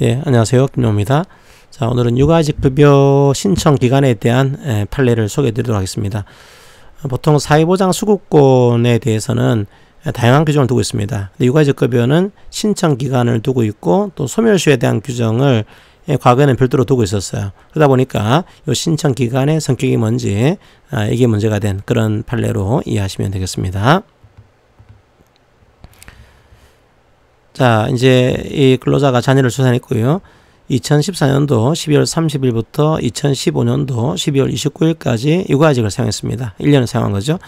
예, 안녕하세요. 김용입니다. 자, 오늘은 육아직급여 신청 기간에 대한 판례를 소개해 드리도록 하겠습니다. 보통 사회보장 수급권에 대해서는 다양한 규정을 두고 있습니다. 육아직급여는 신청 기간을 두고 있고 또 소멸시효에 대한 규정을 과거에는 별도로 두고 있었어요. 그러다 보니까 이 신청 기간의 성격이 뭔지 이게 문제가 된 그런 판례로 이해하시면 되겠습니다. 자, 이제 이 근로자가 자녀를 출산했고요. 2014년도 12월 30일부터 2015년도 12월 29일까지 육아직을 사용했습니다. 1년을 사용한 거죠.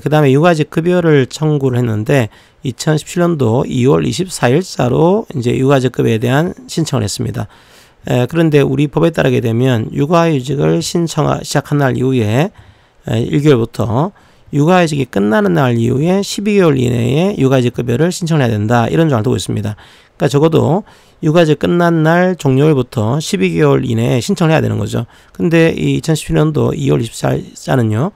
그 다음에 육아직 급여를 청구를 했는데 2017년도 2월 24일자로 이제 육아직 급여에 대한 신청을 했습니다. 그런데 우리 법에 따르게 되면 육아휴직을 시작한 날 이후에 1개월부터 육아휴직이 끝나는 날 이후에 12개월 이내에 육아직 급여를 신청을 해야 된다. 이런 조항을 두고 있습니다. 그러니까 적어도 육아직 끝난 날 종료일부터 12개월 이내에 신청을 해야 되는 거죠. 근데 이 2017년도 2월 24일자는요.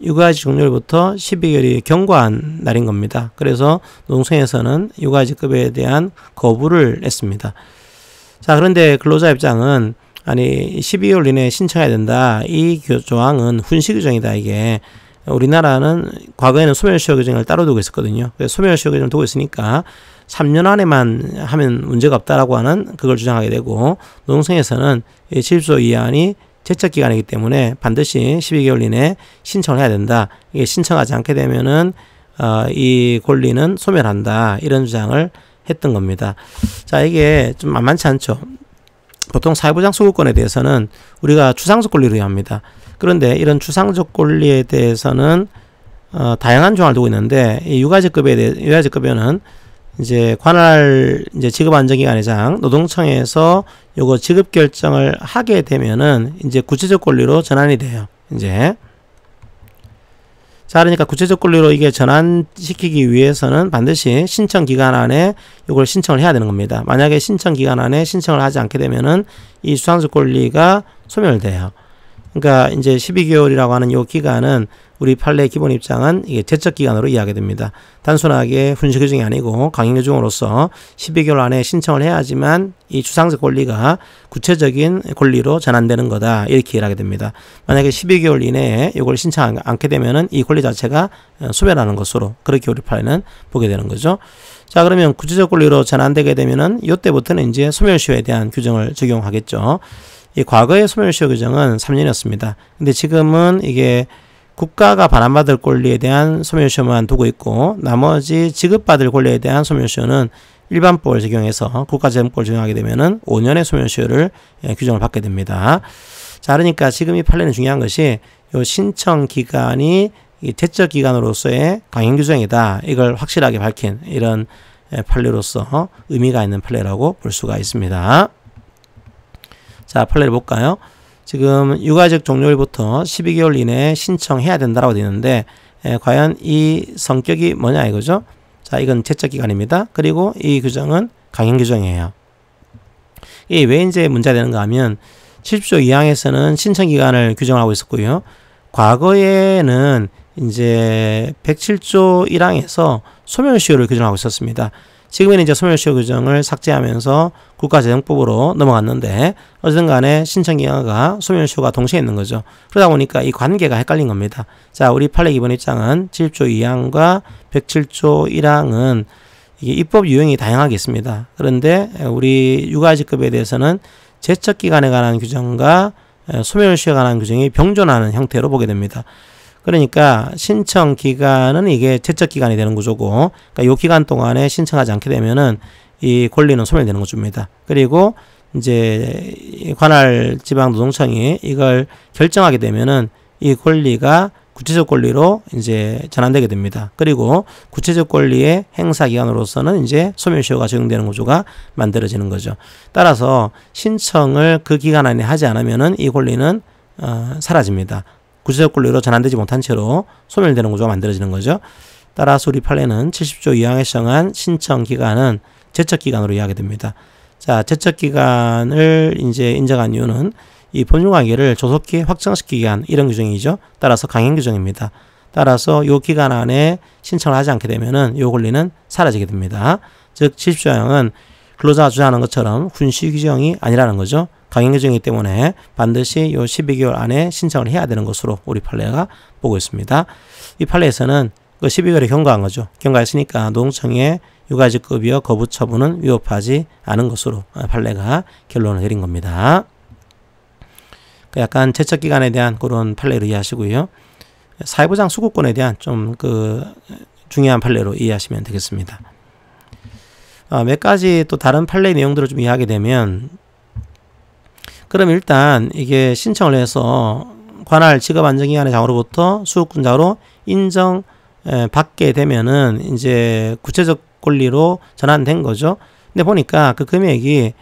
육아직 종료일부터 12개월이 경과한 날인 겁니다. 그래서 노동청에서는 육아직 급여에 대한 거부를 했습니다. 자, 그런데 근로자 입장은 아니 12개월 이내에 신청해야 된다. 이 조항은 훈시 규정이다. 이게 우리나라는 과거에는 소멸시효 규정을 따로 두고 있었거든요. 그래서 소멸시효 규정을 두고 있으니까 3년 안에만 하면 문제가 없다라고 하는 그걸 주장하게 되고 노동청에서는 70조 이하이 제척기간이기 때문에 반드시 12개월 이내에 신청을 해야 된다. 이게 신청하지 않게 되면은 이 권리는 소멸한다. 이런 주장을 했던 겁니다. 자, 이게 좀 만만치 않죠. 보통 사회보장 수급권에 대해서는 우리가 추상적 권리로 이해합니다. 그런데 이런 추상적 권리에 대해서는 다양한 조항을 두고 있는데 이 육아직급여는 이제 관할 이제 직업안정기관회장 노동청에서 요거 지급 결정을 하게 되면은 이제 구체적 권리로 전환이 돼요. 이제 자, 그러니까 구체적 권리로 이게 전환시키기 위해서는 반드시 신청 기간 안에 이걸 신청을 해야 되는 겁니다. 만약에 신청 기간 안에 신청을 하지 않게 되면은 이 추상적 권리가 소멸돼요. 그러니까 이제 12개월이라고 하는 이 기간은 우리 판례의 기본 입장은 이게 제척 기간으로 이해하게 됩니다. 단순하게 훈시 규정이 아니고 강행 규정으로서 12개월 안에 신청을 해야지만 이 추상적 권리가 구체적인 권리로 전환되는 거다. 이렇게 이해하게 됩니다. 만약에 12개월 이내에 이걸 신청하지 않게 되면은 이 권리 자체가 소멸하는 것으로 그렇게 우리 판례는 보게 되는 거죠. 자, 그러면 구체적 권리로 전환되게 되면은 이때부터는 이제 소멸시효에 대한 규정을 적용하겠죠. 이 과거의 소멸시효 규정은 3년이었습니다. 근데 지금은 이게 국가가 반환받을 권리에 대한 소멸시효만 두고 있고 나머지 지급받을 권리에 대한 소멸시효는 일반법을 적용해서 국가재정법을 적용하게 되면은 5년의 소멸시효를 규정을 받게 됩니다. 자, 그러니까 지금 이 판례는 중요한 것이 이 신청 기간이 제척 기간으로서의 강행 규정이다. 이걸 확실하게 밝힌 이런 판례로서 의미가 있는 판례라고 볼 수가 있습니다. 자, 판례를 볼까요? 지금 육아직 종료일부터 12개월 이내에 신청해야 된다라고 되어 있는데 과연 이 성격이 뭐냐 이거죠? 자, 이건 제척 기간입니다. 그리고 이 규정은 강행 규정이에요. 이 왜 이제 문제가 되는가 하면 70조 2항에서는 신청 기간을 규정하고 있었고요. 과거에는 이제 107조 1항에서 소멸시효를 규정하고 있었습니다. 지금은 이제 소멸시효 규정을 삭제하면서 국가재정법으로 넘어갔는데 어쨌든 간에 신청기간과 소멸시효가 동시에 있는 거죠. 그러다 보니까 이 관계가 헷갈린 겁니다. 자, 우리 판례 기본 입장은 70조 2항과 107조 1항은 이게 입법 유형이 다양하게 있습니다. 그런데 우리 육아직급에 대해서는 제척기간에 관한 규정과 소멸시효에 관한 규정이 병존하는 형태로 보게 됩니다. 그러니까 신청 기간은 이게 제척 기간이 되는 구조고, 그러니까 이 기간 동안에 신청하지 않게 되면은 이 권리는 소멸되는 구조입니다. 그리고 이제 관할 지방 노동청이 이걸 결정하게 되면은 이 권리가 구체적 권리로 이제 전환되게 됩니다. 그리고 구체적 권리의 행사 기간으로서는 이제 소멸시효가 적용되는 구조가 만들어지는 거죠. 따라서 신청을 그 기간 안에 하지 않으면은 이 권리는 사라집니다. 구체적 권리로 전환되지 못한 채로 소멸되는 구조가 만들어지는 거죠. 따라서 우리 판례는 70조 2항에 정한 신청 기간은 제척 기간으로 이해하게 됩니다. 자, 제척 기간을 이제 인정한 이유는 이 법률관계를 조속히 확정시키기 위한 이런 규정이죠. 따라서 강행 규정입니다. 따라서 이 기간 안에 신청을 하지 않게 되면은 이 권리는 사라지게 됩니다. 즉 70조 2항은 근로자가 주장하는 것처럼 훈시 규정이 아니라는 거죠. 강행 규정이기 때문에 반드시 요 12개월 안에 신청을 해야 되는 것으로 우리 판례가 보고 있습니다. 이 판례에서는 그 12개월에 경과한 거죠. 경과했으니까 노동청의 육아직급여 거부 처분은 위법하지 않은 것으로 판례가 결론을 내린 겁니다. 약간 제척기간에 대한 그런 판례로 이해하시고요. 사회보장 수급권에 대한 좀 중요한 판례로 이해하시면 되겠습니다. 몇 가지 또 다른 판례 내용들을 좀 이해하게 되면, 그럼 일단 이게 신청을 해서 관할 직업안정기관의 장으로부터 수급권자로 인정 받게 되면은 이제 구체적 권리로 전환된 거죠. 근데 보니까 그 금액이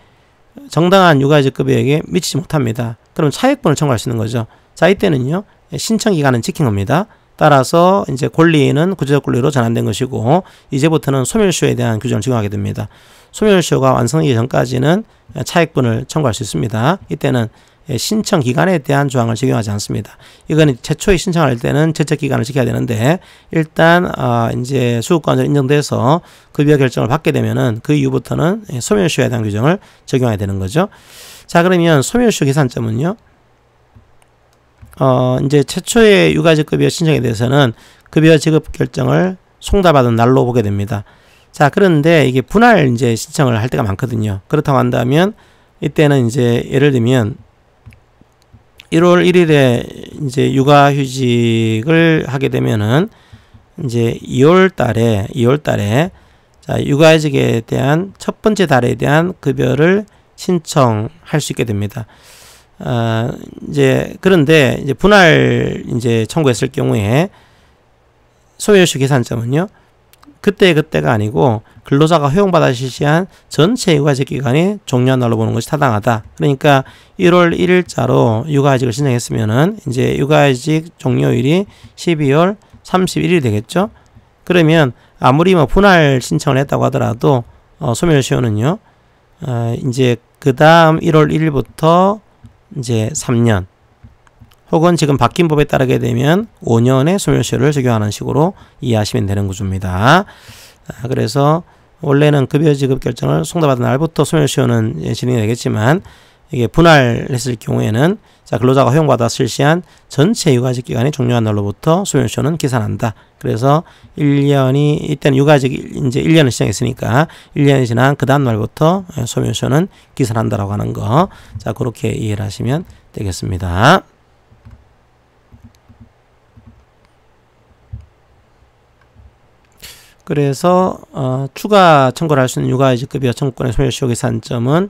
정당한 육아직급여에게 미치지 못합니다. 그럼 차액분을 청구할 수 있는 거죠. 자, 이때는요, 신청 기간은 지킨 겁니다. 따라서 이제 권리는 구체적 권리로 전환된 것이고, 이제부터는 소멸시효에 대한 규정을 적용하게 됩니다. 소멸시효가 완성되기 전까지는 차액분을 청구할 수 있습니다. 이때는 신청 기간에 대한 조항을 적용하지 않습니다. 이건 최초에 신청할 때는 제척 기간을 지켜야 되는데, 일단 이제 수급권자로 인정돼서 급여 결정을 받게 되면은 그 이후부터는 소멸시효에 대한 규정을 적용해야 되는 거죠. 자, 그러면 소멸시효 계산점은요, 이제 최초의 육아직급여 신청에 대해서는 급여 지급 결정을 송달받은 날로 보게 됩니다. 자, 그런데 이게 분할 이제 신청을 할 때가 많거든요. 그렇다고 한다면 이때는 이제 예를 들면 1월 1일에 이제 육아휴직을 하게 되면은 이제 2월 달에 자, 육아휴직에 대한 첫 번째 달에 대한 급여를 신청할 수 있게 됩니다. 이제 그런데 이제 분할 이제 청구했을 경우에 소멸시효 계산점은요, 그때가 아니고 근로자가 허용받아 실시한 전체 육아직 기간이 종료한 날로 보는 것이 타당하다. 그러니까 1월 1일자로 육아직을 신청했으면은 이제 육아직 종료일이 12월 31일이 되겠죠. 그러면 아무리 뭐 분할 신청을 했다고 하더라도 소멸시효는요, 이제 그 다음 1월 1일부터 이제 3년 혹은 지금 바뀐 법에 따르게 되면 5년의 소멸시효를 적용하는 식으로 이해하시면 되는 구조입니다. 그래서 원래는 급여 지급 결정을 송달받은 날부터 소멸시효는 진행이 되겠지만, 이게 분할했을 경우에는 자, 근로자가 허용받아 실시한 전체 육아직 기간이 종료한 날로부터 소멸시효는 계산한다. 그래서 1년이 이때는 육아직 이제 1년을 시작했으니까 1년이 지난 그 다음 날부터 소멸시효는 계산한다라고 하는 거. 자, 그렇게 이해를 하시면 되겠습니다. 그래서 추가 청구를 할 수 있는 육아휴직급여 청구권의 소멸시효 계산점은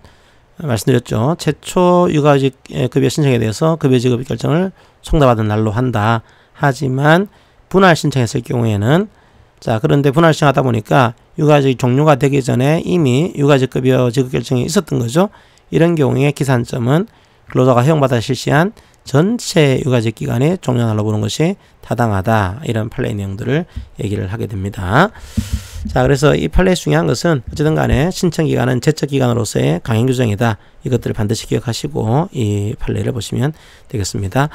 말씀드렸죠. 최초 육아휴직 급여 신청에 대해서 급여 지급 결정을 송달받은 날로 한다. 하지만 분할 신청했을 경우에는, 자, 그런데 분할 신청하다 보니까 육아휴직 종료가 되기 전에 이미 육아휴직 급여 지급 결정이 있었던 거죠. 이런 경우에 계산점은 근로자가 허용받아 실시한 전체 육아직 기간이 종료 날로 보는 것이 타당하다. 이런 판례 내용들을 얘기를 하게 됩니다. 자, 그래서 이 판례에서 중요한 것은 어쨌든 간에 신청 기간은 제척 기간으로서의 강행 규정이다. 이것들을 반드시 기억하시고 이 판례를 보시면 되겠습니다.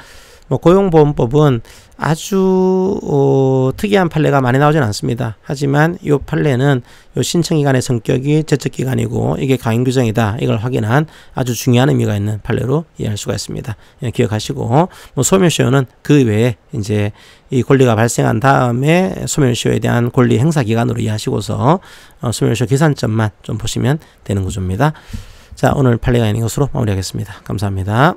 고용보험법은 아주 특이한 판례가 많이 나오진 않습니다. 하지만 이 판례는 요 신청기간의 성격이 제척기간이고 이게 강행 규정이다. 이걸 확인한 아주 중요한 의미가 있는 판례로 이해할 수가 있습니다. 기억하시고, 소멸시효는 그 외에 이제 이 권리가 발생한 다음에 소멸시효에 대한 권리 행사 기간으로 이해하시고서 소멸시효 계산점만 좀 보시면 되는 구조입니다. 자, 오늘 판례가 있는 것으로 마무리하겠습니다. 감사합니다.